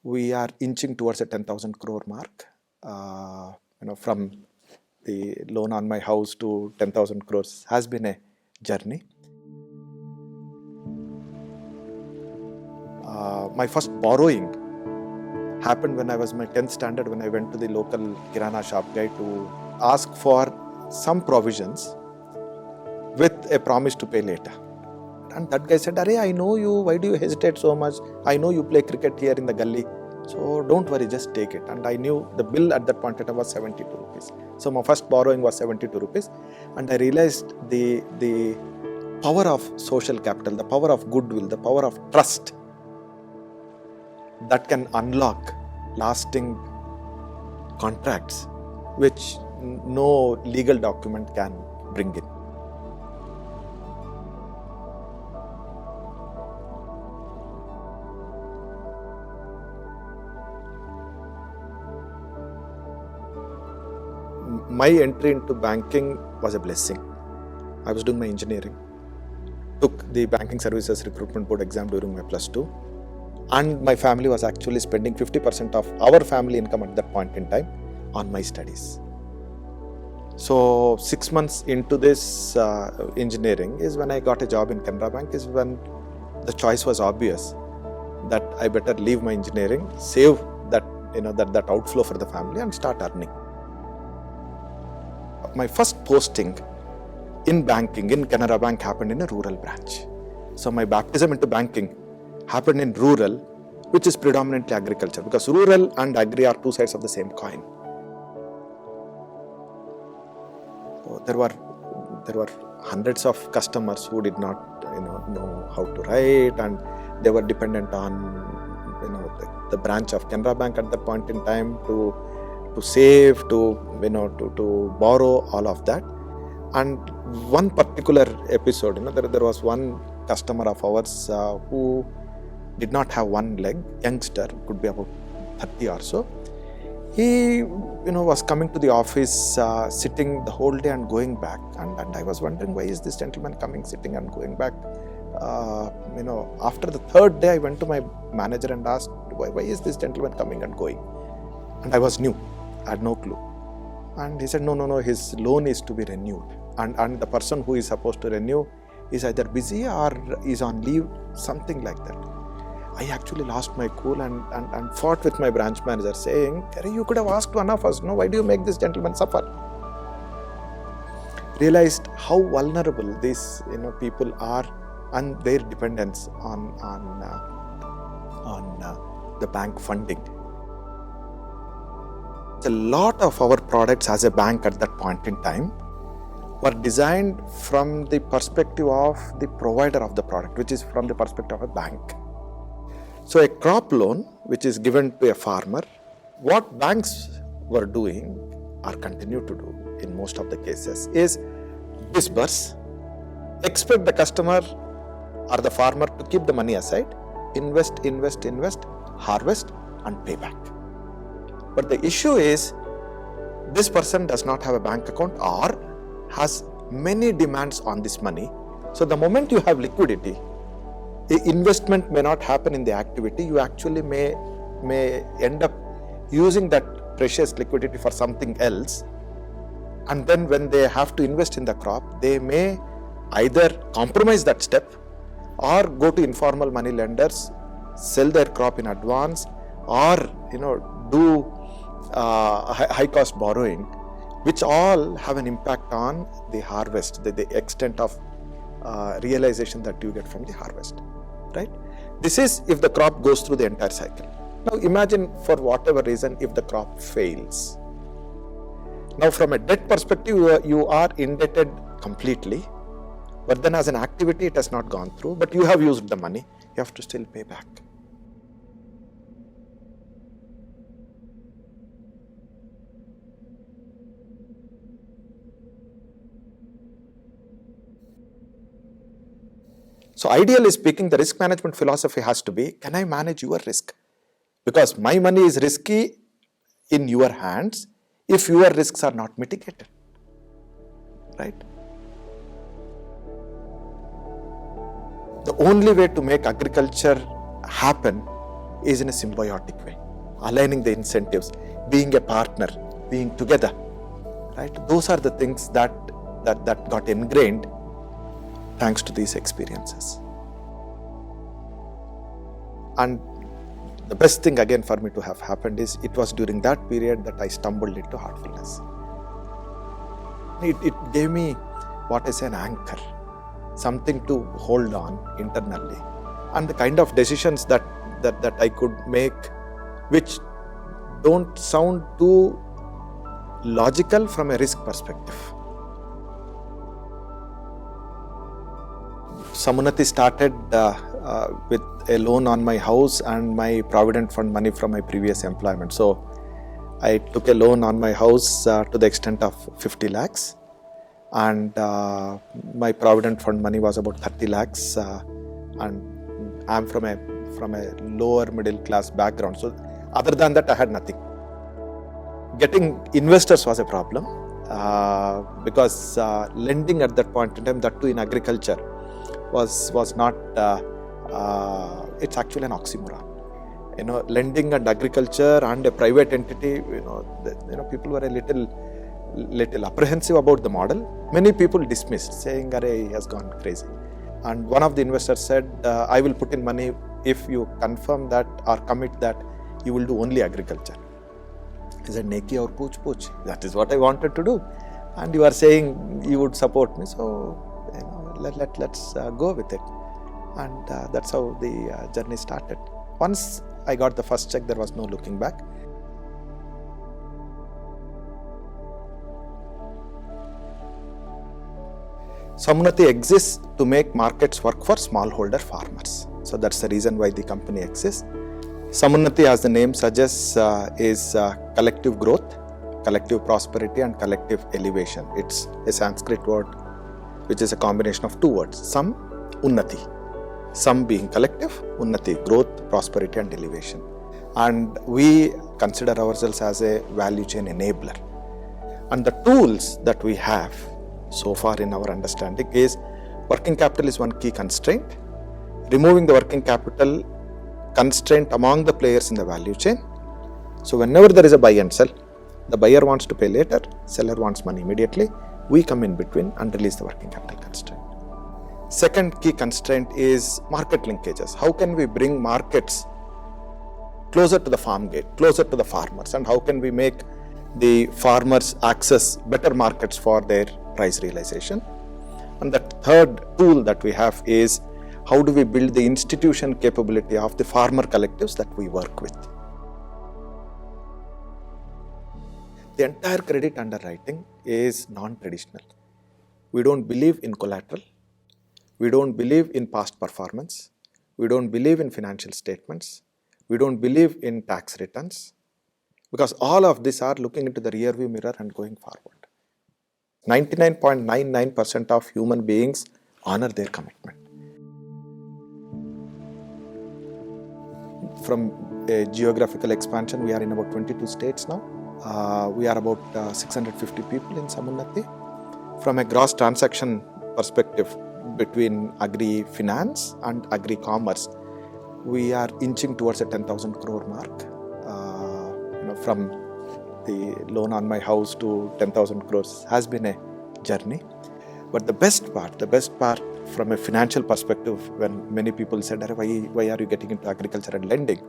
we are inching towards a 10,000 crore mark. From the loan on my house to 10,000 crores has been a journey. My first borrowing happened when I was my 10th standard, when I went to the local kirana shop guy to ask for some provisions with a promise to pay later. And that guy said, "Arey, I know you, why do you hesitate so much? I know you play cricket here in the gully. So don't worry, just take it." And I knew the bill at that point in time was 72 rupees. So my first borrowing was 72 rupees. And I realized the power of social capital, the power of goodwill, the power of trust that can unlock lasting contracts which no legal document can bring in. My entry into banking was a blessing. I was doing my engineering, took the banking services recruitment board exam during my +2, and my family was actually spending 50% of our family income at that point in time on my studies. So 6 months into this engineering is when I got a job in Canara Bank, is when the choice was obvious that I better leave my engineering, save that outflow for the family and start earning. My first posting in banking in Canara Bank happened in a rural branch. So my baptism into banking happened in rural, which is predominantly agriculture, because rural and agri are two sides of the same coin. So there were hundreds of customers who did not know how to write, and they were dependent on the branch of Canara Bank at that point in time to save, to borrow, all of that. And one particular episode, there was one customer of ours who did not have one leg, youngster, could be about 30 or so. He was coming to the office, sitting the whole day and going back, and I was wondering, why is this gentleman coming, sitting and going back? After the third day, I went to my manager and asked, why is this gentleman coming and going? And I was new, I had no clue. And he said, no, his loan is to be renewed. And the person who is supposed to renew is either busy or is on leave, something like that. I actually lost my cool and fought with my branch manager, saying, you could have asked one of us, no, why do you make this gentleman suffer? Realized how vulnerable these people are and their dependence on the bank funding. A lot of our products as a bank at that point in time were designed from the perspective of the provider of the product, which is from the perspective of a bank. So a crop loan which is given to a farmer, what banks were doing or continue to do in most of the cases is disburse, expect the customer or the farmer to keep the money aside, invest, harvest and pay back. But the issue is, this person does not have a bank account or has many demands on this money. So the moment you have liquidity, the investment may not happen in the activity. You actually may end up using that precious liquidity for something else. And then when they have to invest in the crop, they may either compromise that step or go to informal money lenders, sell their crop in advance, or do high cost borrowing, which all have an impact on the harvest, the extent of realization that you get from the harvest, right? This is if the crop goes through the entire cycle. Now imagine, for whatever reason, if the crop fails. Now from a debt perspective, you are indebted completely, but then as an activity it has not gone through, but you have used the money, you have to still pay back. So ideally speaking, the risk management philosophy has to be, can I manage your risk? Because my money is risky in your hands if your risks are not mitigated, right? The only way to make agriculture happen is in a symbiotic way, aligning the incentives, being a partner, being together, right? Those are the things that got ingrained thanks to these experiences. And the best thing again for me to have happened is it was during that period that I stumbled into Heartfulness. It gave me what is an anchor, something to hold on internally, and the kind of decisions that I could make, which don't sound too logical from a risk perspective. Sammunnati started with a loan on my house and my provident fund money from my previous employment. So I took a loan on my house to the extent of 50 lakhs, and my provident fund money was about 30 lakhs, and I'm from a lower middle class background. So other than that, I had nothing. Getting investors was a problem because lending at that point in time, that too in agriculture, was not. It's actually an oxymoron. Lending and agriculture and a private entity. People were a little apprehensive about the model. Many people dismissed, saying, "Arey, he has gone crazy." And one of the investors said, "I will put in money if you confirm that or commit that you will do only agriculture." He said, "Neki aur pooch. That is what I wanted to do, and you are saying you would support me, so let's go with it." And that's how the journey started. Once I got the first check, there was no looking back. Sammunnati exists to make markets work for smallholder farmers. So that's the reason why the company exists. Sammunnati, as the name suggests, is collective growth, collective prosperity, and collective elevation. It's a Sanskrit word which is a combination of two words, Sam, Unnati. Sam being collective, Unnati, growth, prosperity, and elevation. And we consider ourselves as a value chain enabler. And the tools that we have so far in our understanding is working capital is one key constraint. Removing the working capital constraint among the players in the value chain. So whenever there is a buy and sell, the buyer wants to pay later, seller wants money immediately, we come in between and release the working capital constraint. Second key constraint is market linkages. How can we bring markets closer to the farm gate, closer to the farmers, and how can we make the farmers access better markets for their price realization? And the third tool that we have is how do we build the institution capability of the farmer collectives that we work with. The entire credit underwriting is non-traditional. We don't believe in collateral. We don't believe in past performance. We don't believe in financial statements. We don't believe in tax returns, because all of these are looking into the rearview mirror and going forward. 99.99% of human beings honor their commitment. From a geographical expansion, we are in about 22 states now. We are about 650 people in Sammunnati. From a gross transaction perspective between agri-finance and agri-commerce, we are inching towards a 10,000 crore mark. From the loan on my house to 10,000 crores has been a journey. But the best part from a financial perspective, when many people said, why are you getting into agriculture and lending?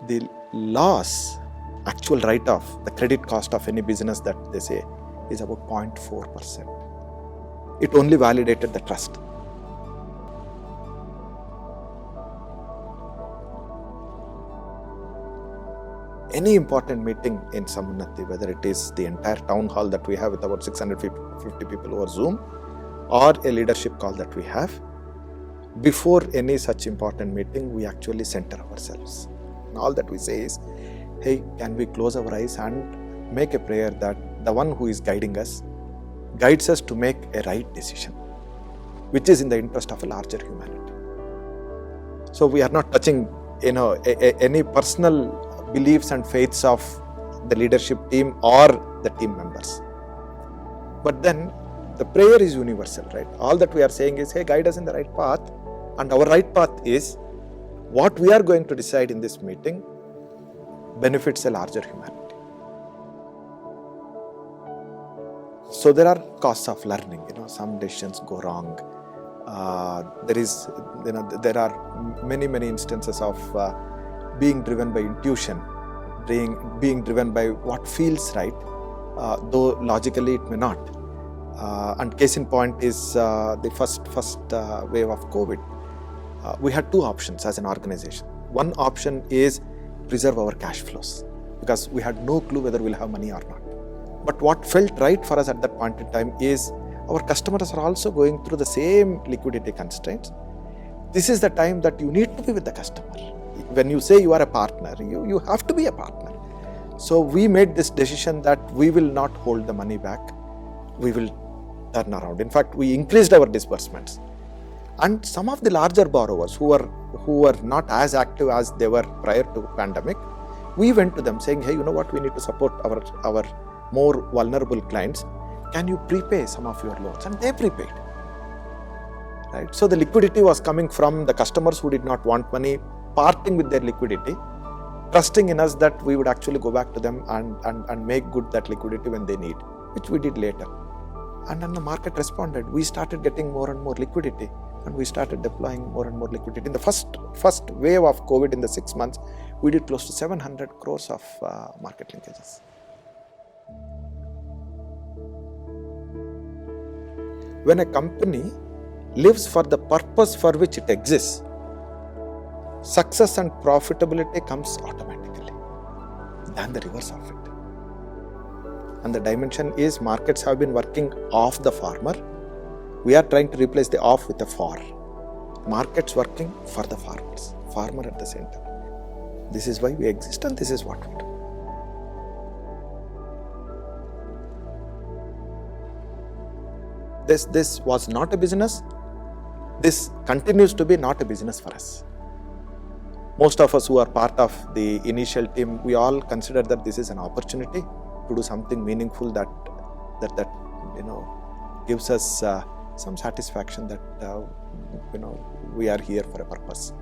The loss, actual write-off, the credit cost of any business that they say is about 0.4%. It only validated the trust. Any important meeting in Sammunnati, whether it is the entire town hall that we have with about 650 people over Zoom, or a leadership call that we have, before any such important meeting, we actually center ourselves. And all that we say is, hey, can we close our eyes and make a prayer that the one who is guiding us guides us to make a right decision, which is in the interest of a larger humanity. So we are not touching, any personal beliefs and faiths of the leadership team or the team members. But then the prayer is universal, right? All that we are saying is, hey, guide us in the right path. And our right path is what we are going to decide in this meeting benefits a larger humanity. So there are costs of learning. Some decisions go wrong. There are many instances of being driven by intuition, being driven by what feels right, though logically it may not. And case in point is the first wave of COVID. We had two options as an organization. One option is preserve our cash flows, because we had no clue whether we'll have money or not. But what felt right for us at that point in time is our customers are also going through the same liquidity constraints. This is the time that you need to be with the customer. When you say you are a partner, you have to be a partner. So we made this decision that we will not hold the money back. We will turn around. In fact, we increased our disbursements. And some of the larger borrowers who were not as active as they were prior to pandemic, we went to them saying, hey, you know what, we need to support our more vulnerable clients. Can you prepay some of your loans? And they prepaid. Right? So the liquidity was coming from the customers who did not want money, parting with their liquidity, trusting in us that we would actually go back to them and make good that liquidity when they need, which we did later. And then the market responded. We started getting more and more liquidity, and we started deploying more and more liquidity. In the first wave of COVID in the 6 months, we did close to 700 crores of market linkages. When a company lives for the purpose for which it exists, success and profitability comes automatically, than the reverse of it. And the dimension is markets have been working off the farmer. We are trying to replace the off with the for. Markets working for the farmers, farmer at the center. This is why we exist, and this is what we do. This was not a business. This continues to be not a business for us. Most of us who are part of the initial team, we all consider that this is an opportunity to do something meaningful that gives us some satisfaction that we are here for a purpose.